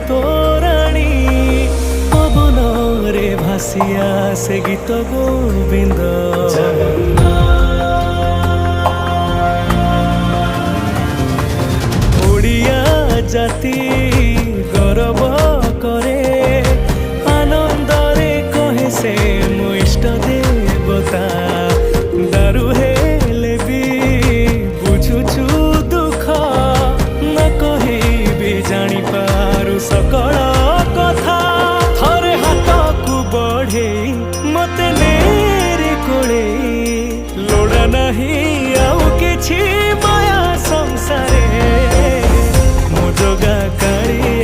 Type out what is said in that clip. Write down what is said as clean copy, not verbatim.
तोराणी पवन रे भासिया से गीत गोविंद ओडिया जाति गौरव करे आनंद रे कहे से मो इष्ट देवता दारू हेले भी बुझुछु दुख न कहे भी जानी पारु सकल कथा थरे हाथ को बढ़े मते नेरे कोले लोड़ा नहीं आउ किछि माया संसारे मो जोगा काली